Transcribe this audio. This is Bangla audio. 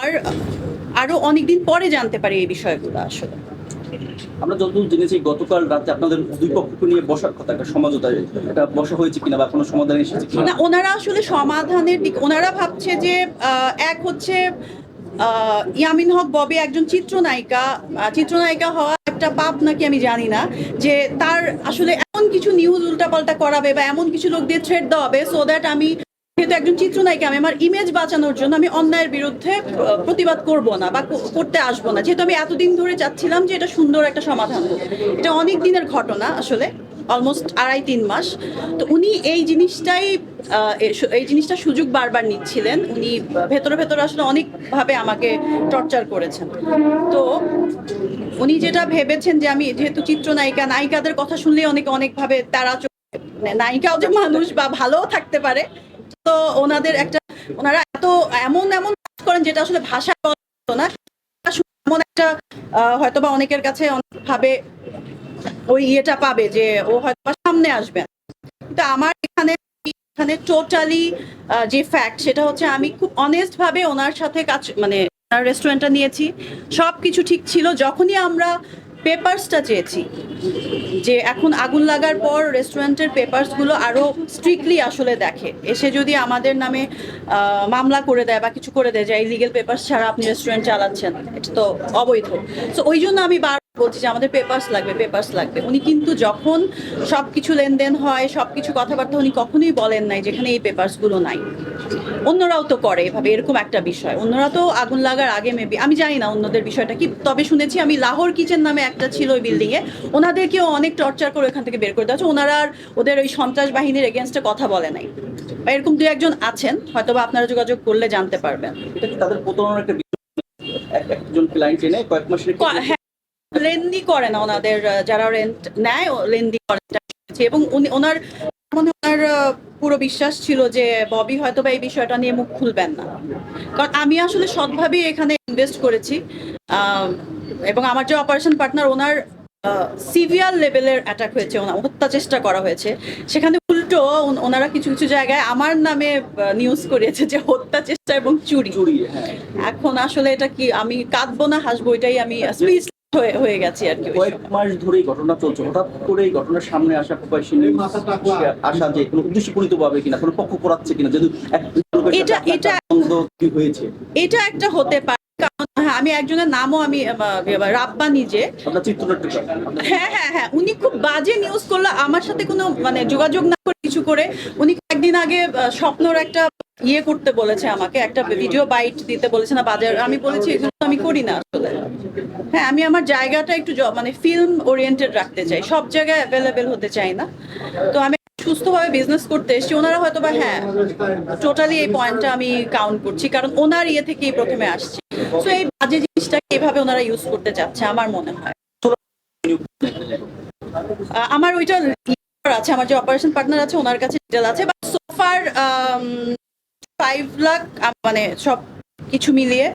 আর আরো অনেকদিন পরে জানতে পারি এই বিষয়গুলো আসলে। আমরা যতদূর জেনেছি গতকাল রাতে আপনাদের দুই পক্ষকে নিয়ে বসার কথা, একটা সমঝোতা, এটা বসা হয়েছে কিনা বা কোনো সমাধান এসেছে কিনা? না, ওনারা আসলে সমাধানের দিক ওনারা ভাবছে যে এক হচ্ছে ইয়ামিন হক ববি একজন চিত্রনায়িকা হওয়া একটা পাপ নাকি আমি জানি না, যে তার আসলে এমন কিছু নিউজ উল্টাপাল্টা করাবে বা এমন কিছু লোক দিয়ে থ্রেট দেওয়াবে সো দ্যাট আমি যেহেতু একজন চিত্রনায়িকা আমি আমার ইমেজ বাঁচানোর জন্য আমি অন্যায়ের বিরুদ্ধে প্রতিবাদ করব না বা করতে আসবো না, যেহেতু আমি এতদিন ধরে চাচ্ছিলাম যে এটা সুন্দর একটা সমাধান হোক। এটা অনেক দিনের ঘটনা আসলে, অলমোস্ট 2.5-3 মাস। তো উনি এই জিনিসটা সুযোগ বারবার নিচ্ছিলেন। উনি ভেতরে ভেতরে আসলে অনেকভাবে আমাকে টর্চার করেছেন। তো উনি যেটা ভেবেছেন যে আমি যেহেতু নায়িকাদের কথা শুনলে অনেকভাবে তারা নায়িকাও যে মানুষ বা ভালোও থাকতে পারে, তো ওনারা এমন এমন কাজ করেন যেটা আসলে ভাষা না, এমন একটা হয়তো বা অনেকের কাছে অনেকভাবে ওই ইয়েটা পাবে যে ও হয়তো সামনে আসবে। কিন্তু আমার এখানে টোটালি যে ফ্যাক্ট সেটা হচ্ছে আমি খুব অনেস্ট ভাবে ওনার সাথে কাজ মানে রেস্টুরেন্টটা নিয়েছি, সবকিছু ঠিক ছিল। যখনই আমরা পেপারসটা চেয়েছি যে এখন আগুন লাগার পর রেস্টুরেন্টের পেপারসগুলো আরো স্ট্রিক্টলি আসলে দেখে, এসে যদি আমাদের নামে মামলা করে দেয় বা কিছু করে দেয় যে ইলিগেল পেপারস ছাড়া আপনি রেস্টুরেন্ট চালাচ্ছেন, এটা তো অবৈধ। তো ওই জন্য আমি বলছি যে আমাদের পেপারস লাগবে। উনি কিন্তু যখন সবকিছু লেনদেন হয় সবকিছু কথাবার্তা উনি কখনোই বলেন নাই যেখানে এই পেপারসগুলো নাই। অন্যরাও তো করে এভাবে, এরকম একটা বিষয়। অন্যরা তো আগুন লাগার আগে মেবি, আমি জানি না অন্যদের বিষয়টা কি, তবে শুনেছি আমি লাহোর কিচেন নামে একটা ছিল ওই বিল্ডিং এ, ওনাদেরকেও অনেক টর্চার করে ওখান থেকে বের করে দেওয়া হচ্ছে। ওনারা আর ওদের ওই সন্ত্রাস বাহিনীর এগেনস্টে কথা বলে নাই। বা এরকম 2-1 জন আছেন, হয়তো বা আপনারা যোগাযোগ করলে জানতে পারবেন। এটা কি তাদের প্রতারণার একটা বিষয়? একজন ক্লায়েন্ট এনে কয়েক মাস হ্যাঁ, লেনদি করে না ওনাদের যারা রেন্ট নেয়, লেনদি করে এবং ওনার পুরো বিশ্বাস ছিল যে ববি হয়তো বা এই বিষয়টা নিয়ে মুখ খুলবেন না, কারণ আমি আসলে সৎভাবে এখানে ইনভেস্ট করেছি। এবং আমার যে অপারেশন পার্টনার ওনার সিভিয়ার লেভেলের অ্যাটাক হয়েছে, হত্যা চেষ্টা করা হয়েছে। সেখানে উল্টো ওনারা কিছু কিছু জায়গায় আমার নামে নিউজ করিয়েছে যে হত্যা চেষ্টা এবং চুরি। হ্যাঁ। এখন আসলে এটা কি আমি কাঁদবো না হাসবো, এটাই আমি স্পিচ হয়ে গেছি আর কি। কয়েক মাস ধরেই ঘটনা চলছে, হঠাৎ করে এই ঘটনার সামনে আসা আসা যে কোনো উদ্দেশ্যপূরিত ভাবে কিনা কোনো পক্ষ করাচ্ছে কিনা, যেহেতু হয়েছে এটা একটা হতে পারে, কারণ আমি একজনের নামও আমি রাব্বা নিজে, হ্যাঁ উনি খুব বাজে নিউজ করলো আমার সাথে কোনো মানে যোগাযোগ না করে কিছু করে। উনি কয়েকদিন আগে স্বপ্নর একটা ইয়ে করতে বলেছে আমাকে, একটা ভিডিও বাইট দিতে বলেছে না বাজার, আমি বলেছি এগুলো আমি করি না আসলে। হ্যাঁ, আমি আমার জায়গাটা একটু মানে ফিল্ম ওরিয়েন্টেড রাখতে চাই, সব জায়গায় অ্যাভেলেবেল হতে চাই না। তো আমি সুস্থভাবে বিজনেস করতে এসেছি, ওনারা হয়তো বা হ্যাঁ টোটালি এই পয়েন্টটা আমি কাউন্ট করছি, কারণ ওনার ইয়ে থেকেই প্রথমে আসছি। তো এই বাজে জিনিসটাকে এভাবে ওনারা ইউজ করতে চাচ্ছে আমার মনে হয়। আমার ওইটা আছে, আমার যে অপারেশন পার্টনার আছে ওনার কাছে ডিটেল আছে, বাট সোফার 5 লাখ মানে সব কিছু মিলিয়ে